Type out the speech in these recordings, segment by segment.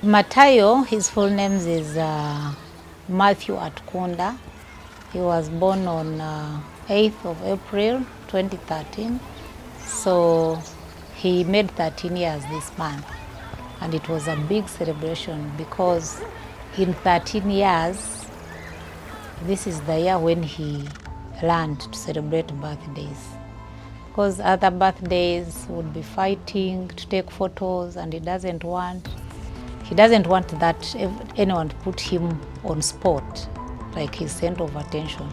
Matayo, his full name is Mathews Atkunda. He was born on 8th of April 2013. So he made 13 years this month. And it was a big celebration because in 13 years, this is the year when he learned to celebrate birthdays. Because other birthdays would be fighting to take photos, and he doesn't want that anyone to put him on spot, like his center of attention.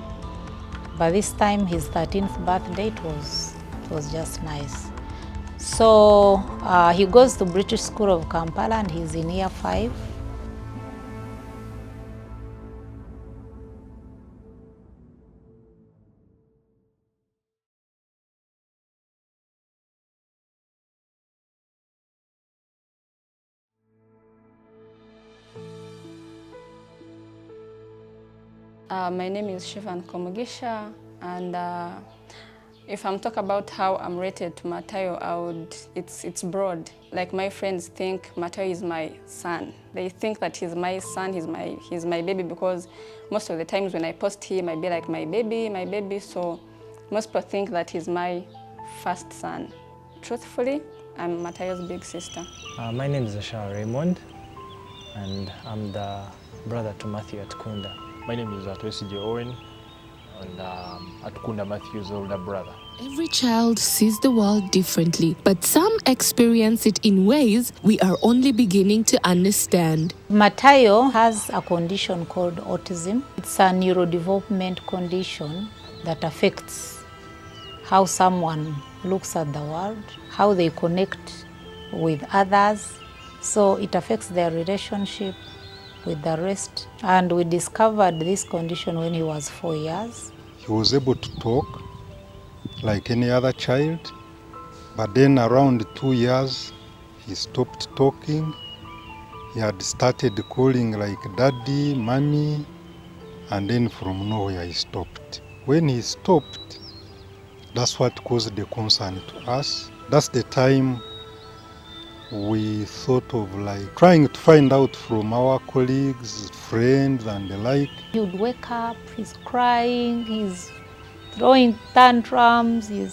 But this time, his 13th birthday, it was just nice. So he goes to British School of Kampala and he's in year 5. My name is Shivan Komugisha, and if I'm talking about how I'm rated to Matayo, it's broad. Like, my friends think Matayo is my son. They think that he's my son, he's my baby, because most of the times when I post him, I be like, my baby. So most people think that he's my first son. Truthfully, I'm Matayo's big sister. My name is Asha Raymond, and I'm the brother to Mathews Atkunda. My name is Atwesiji Owen, and Atkunda Mathews' older brother. Every child sees the world differently, but some experience it in ways we are only beginning to understand. Matayo has a condition called autism. It's a neurodevelopment condition that affects how someone looks at the world, how they connect with others. So it affects their relationship with the rest. And we discovered this condition when he was 4 years. He was able to talk like any other child, but then around 2 years, he stopped talking. He had started calling like daddy, mommy, and then from nowhere he stopped. When he stopped, that's what caused the concern to us. That's the time we thought of like trying to find out from our colleagues, friends, and the like. He would wake up, he's crying, he's throwing tantrums, you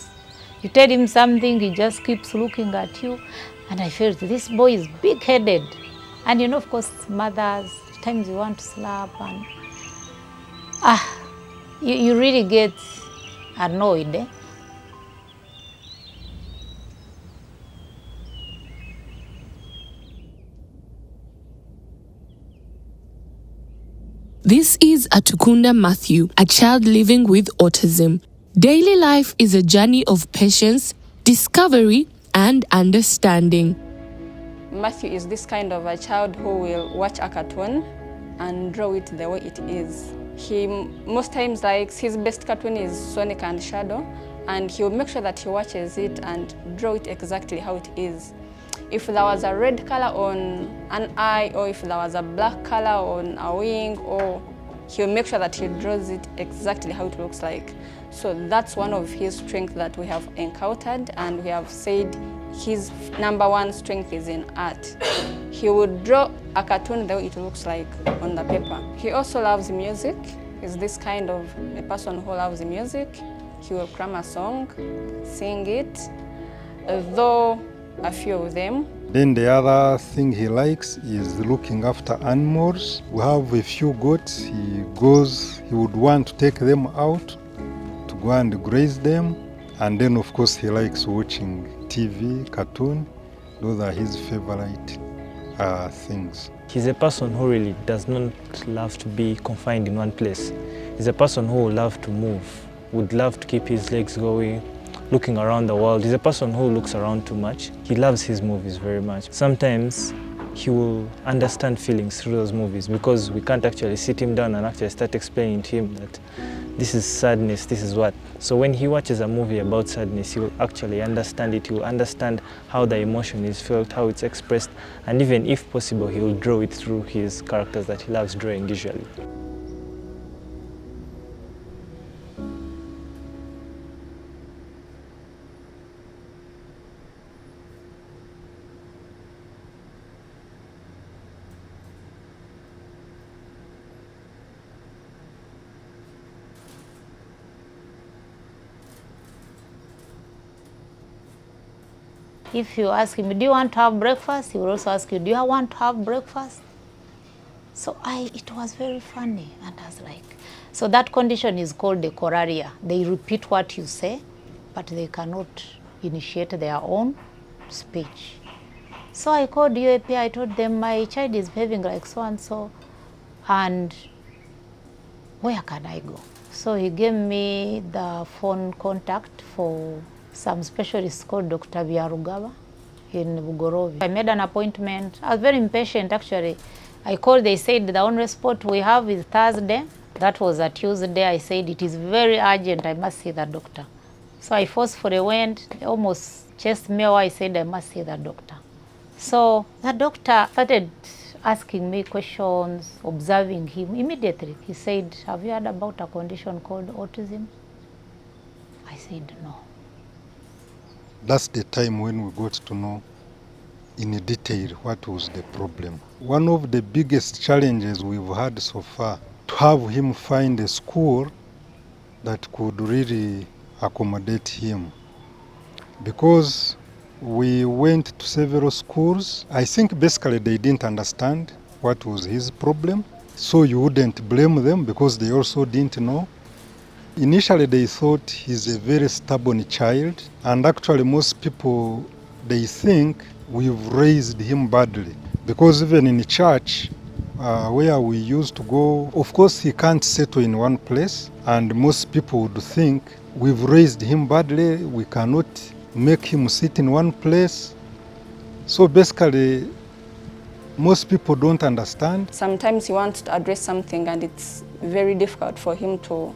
tell him something, he just keeps looking at you. And I felt this boy is big-headed. And of course, mothers, times you want to slap, and you really get annoyed. Eh? This is Atkunda Mathews, a child living with autism. Daily life is a journey of patience, discovery, and understanding. Matthew is this kind of a child who will watch a cartoon and draw it the way it is. He most times likes, his best cartoon is Sonic and Shadow, and he'll make sure that he watches it and draw it exactly how it is. If there was a red color on an eye, or if there was a black color on a wing, or he'll make sure that he draws it exactly how it looks like. So that's one of his strengths that we have encountered, and we have said his #1 strength is in art. He would draw a cartoon the way it looks like on the paper. He also loves music. He's this kind of a person who loves music. He will cram a song, sing it, though a few of them. Then the other thing he likes is looking after animals. We have a few goats. He would want to take them out to go and graze them. And then of course he likes watching TV, cartoon. Those are his favorite things. He's a person who really does not love to be confined in one place. He's a person who would love to move, would love to keep his legs going, looking around the world. He's a person who looks around too much. He loves his movies very much. Sometimes he will understand feelings through those movies, because we can't actually sit him down and actually start explaining to him that this is sadness, this is what. So when he watches a movie about sadness, he will actually understand it. He will understand how the emotion is felt, how it's expressed, and even if possible, he will draw it through his characters that he loves drawing usually. If you ask him, do you want to have breakfast? He will also ask you, do you want to have breakfast? So it was very funny, and I was like, so that condition is called the coraria. They repeat what you say, but they cannot initiate their own speech. So I called UAP, I told them my child is behaving like so-and-so, and where can I go? So he gave me the phone contact for some specialist called Dr. Byarugaba in Bugorovi. I made an appointment. I was very impatient actually. I called, they said the only spot we have is Thursday. That was a Tuesday. I said it is very urgent, I must see the doctor. So I forcefully went, they almost chased me away. I said I must see the doctor. So the doctor started asking me questions, observing him. Immediately he said, have you heard about a condition called autism? I said no. That's the time when we got to know in detail what was the problem. One of the biggest challenges we've had so far, to have him find a school that could really accommodate him. Because we went to several schools, I think basically they didn't understand what was his problem. So you wouldn't blame them because they also didn't know. Initially they thought he's a very stubborn child, and actually most people, they think we've raised him badly. Because even in church, where we used to go, of course he can't settle in one place, and most people would think we've raised him badly, we cannot make him sit in one place. So basically, most people don't understand. Sometimes he wants to address something and it's very difficult for him to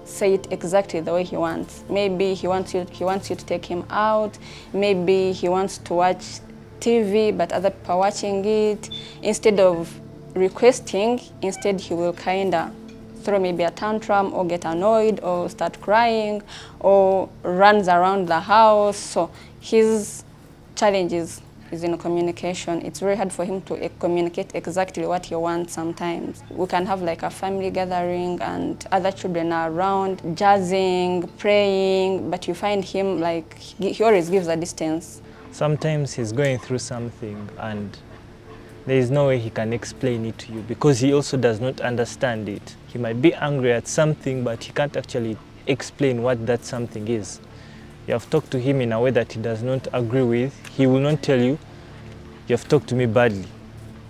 say it exactly the way he wants. Maybe he wants you to take him out. Maybe he wants to watch TV, but other people are watching it. Instead of requesting, instead he will kind of throw maybe a tantrum or get annoyed or start crying or runs around the house. So his challenge is in communication. It's very hard for him to communicate exactly what he wants sometimes. We can have like a family gathering and other children are around, jazzing, praying, but you find him like, he always gives a distance. Sometimes he's going through something and there is no way he can explain it to you because he also does not understand it. He might be angry at something, but he can't actually explain what that something is. You have talked to him in a way that he does not agree with. He will not tell you, you have talked to me badly.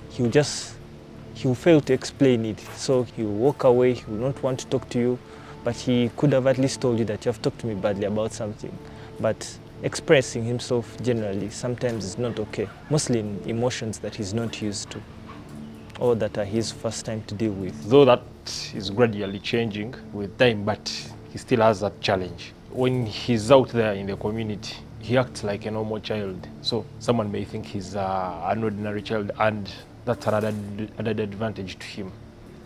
He will fail to explain it. So he will walk away, he will not want to talk to you, but he could have at least told you that you have talked to me badly about something. But expressing himself generally sometimes is not okay, mostly in emotions that he's not used to or that are his first time to deal with. Though that is gradually changing with time, but he still has that challenge. When he's out there in the community, he acts like a normal child. So someone may think he's an ordinary child, and that's another advantage to him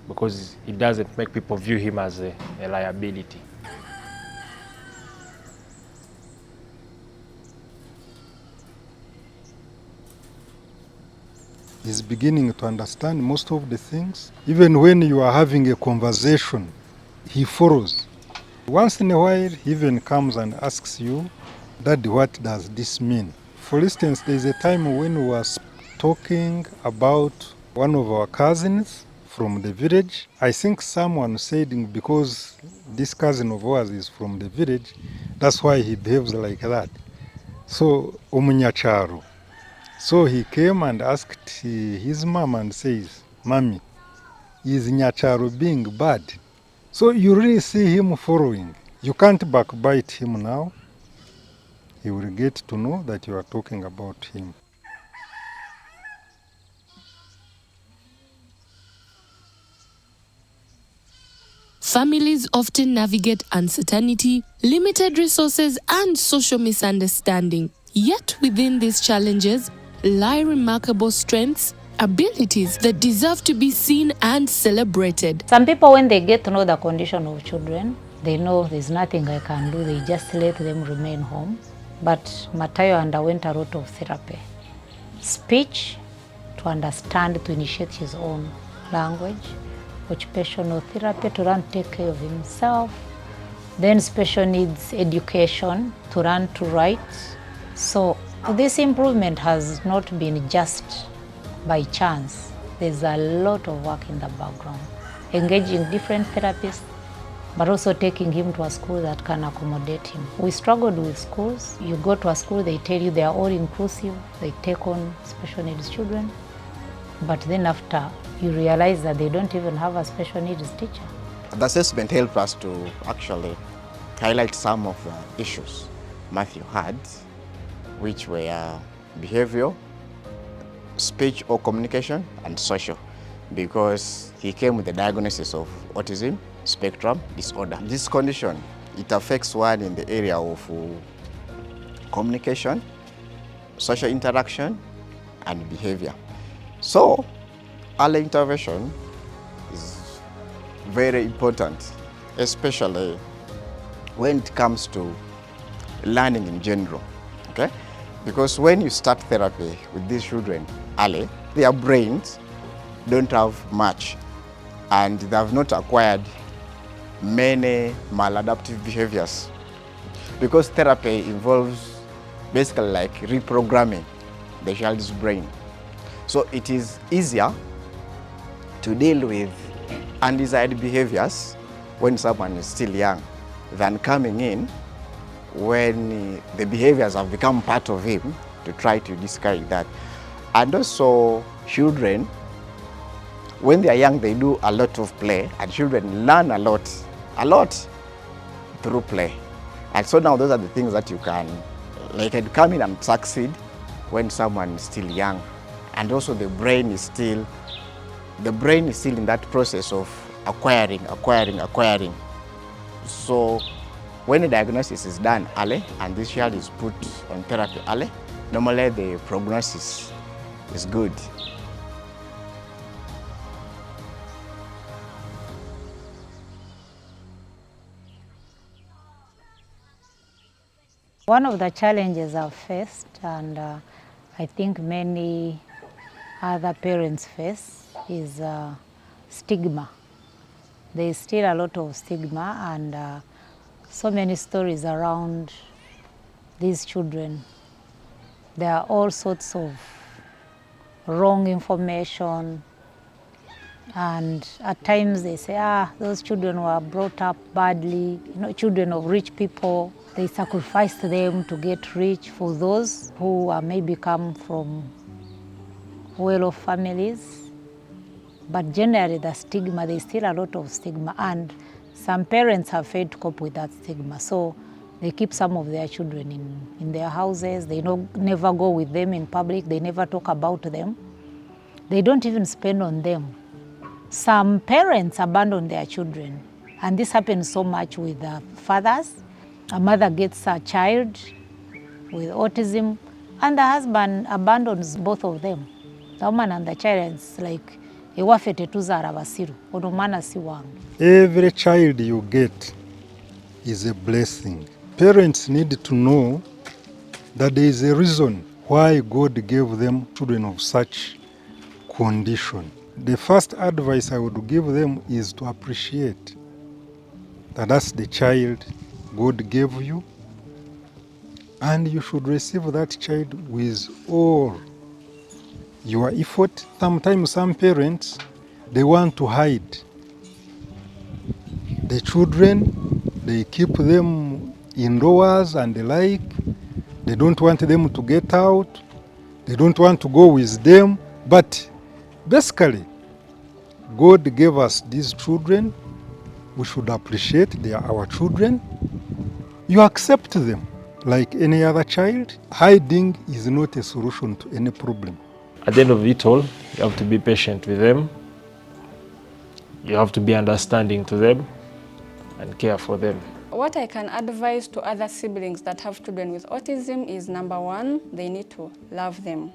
because he doesn't make people view him as a liability. He's beginning to understand most of the things. Even when you are having a conversation, he follows. Once in a while, he even comes and asks you, Daddy, what does this mean? For instance, there's a time when we were talking about one of our cousins from the village. I think someone said because this cousin of ours is from the village, that's why he behaves like that. So, Omunyacharo. So he came and asked his mom and says, Mommy, is Nyacharo being bad? So you really see him following. You can't backbite him now. He will get to know that you are talking about him. Families often navigate uncertainty, limited resources, and social misunderstanding. Yet within these challenges lie remarkable strengths, abilities that deserve to be seen and celebrated. Some people, when they get to know the condition of children, they know there's nothing I can do. They just let them remain home. But Matayo underwent a lot of therapy. Speech, to understand, to initiate his own language. Occupational therapy, to learn to take care of himself. Then special needs education, to learn to write. So This improvement has not been just by chance. There's a lot of work in the background, engaging different therapists, but also taking him to a school that can accommodate him. We struggled with schools. You go to a school, they tell you they are all inclusive, they take on special needs children, but then after you realize that they don't even have a special needs teacher. The assessment helped us to actually highlight some of the issues Matthew had, which were behavioral, speech or communication, and social, because he came with the diagnosis of autism spectrum disorder. This condition, it affects one in the area of communication, social interaction, and behavior. So, early intervention is very important, especially when it comes to learning in general, okay? Because when you start therapy with these children early, their brains don't have much, and they have not acquired many maladaptive behaviors. Because therapy involves basically like reprogramming the child's brain. So it is easier to deal with undesired behaviors when someone is still young than coming in when the behaviors have become part of him to try to discourage that. And also children, when they are young, they do a lot of play, and children learn a lot through play. And so now those are the things that you can come in and succeed when someone is still young. And also the brain is still in that process of acquiring. So when the diagnosis is done early and this child is put on therapy early, normally the prognosis is good. One of the challenges I've faced, and I think many other parents face, is stigma. There is still a lot of stigma, and so many stories around these children. There are all sorts of wrong information, and at times they say, those children were brought up badly, children of rich people. They sacrificed them to get rich. For those who maybe come from well-off families, but generally the stigma, there's still a lot of stigma, and some parents have failed to cope with that stigma. So they keep some of their children in their houses. They never go with them in public. They never talk about them. They don't even spend on them. Some parents abandon their children, and this happens so much with fathers. A mother gets a child with autism, and the husband abandons both of them. The woman and the child is like, every child you get is a blessing. Parents need to know that there is a reason why God gave them children of such condition. The first advice I would give them is to appreciate that that's the child God gave you, and you should receive that child with all your effort. Sometimes some parents, they want to hide the children. They keep them indoors and the like. They don't want them to get out. They don't want to go with them. But basically, God gave us these children. We should appreciate they are our children. You accept them like any other child. Hiding is not a solution to any problem. At the end of it all, you have to be patient with them. You have to be understanding to them and care for them. What I can advise to other siblings that have children with autism is, number one, they need to love them,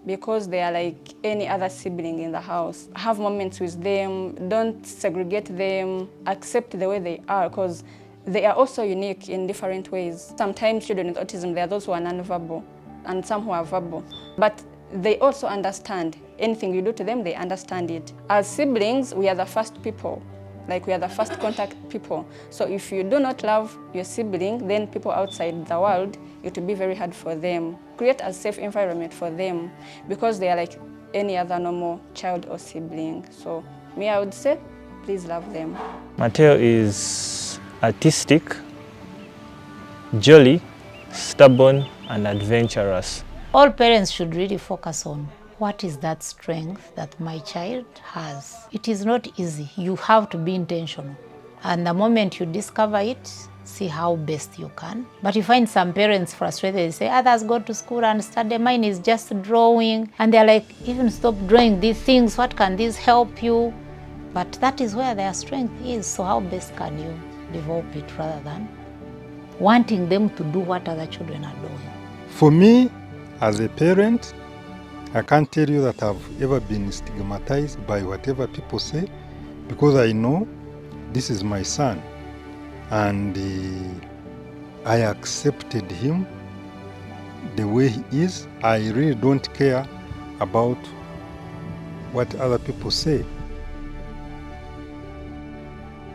because they are like any other sibling in the house. Have moments with them, don't segregate them, accept the way they are, because they are also unique in different ways. Sometimes children with autism, there are those who are non-verbal and some who are verbal, but they also understand. Anything you do to them, they understand it. As siblings, we are the first people. We are the first contact people. So if you do not love your sibling, then people outside the world it will be very hard for them. Create a safe environment for them because they are like any other normal child or sibling. So me, I would say, please love them. Mateo is artistic, jolly, stubborn, and adventurous. All parents should really focus on what is that strength that my child has. It is not easy. You have to be intentional. And the moment you discover it, see how best you can. But you find some parents frustrated. They say, others go to school and study. Mine is just drawing. And they're like, even stop drawing these things. What can this help you? But that is where their strength is. So how best can you develop it rather than wanting them to do what other children are doing? For me, as a parent, I can't tell you that I've ever been stigmatized by whatever people say, because I know this is my son, and I accepted him the way he is. I really don't care about what other people say.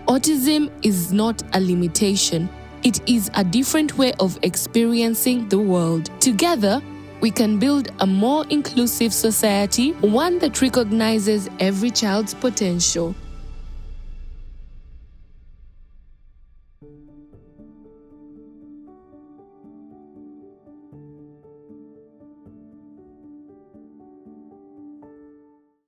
Autism is not a limitation. It is a different way of experiencing the world. Together, we can build a more inclusive society, one that recognizes every child's potential.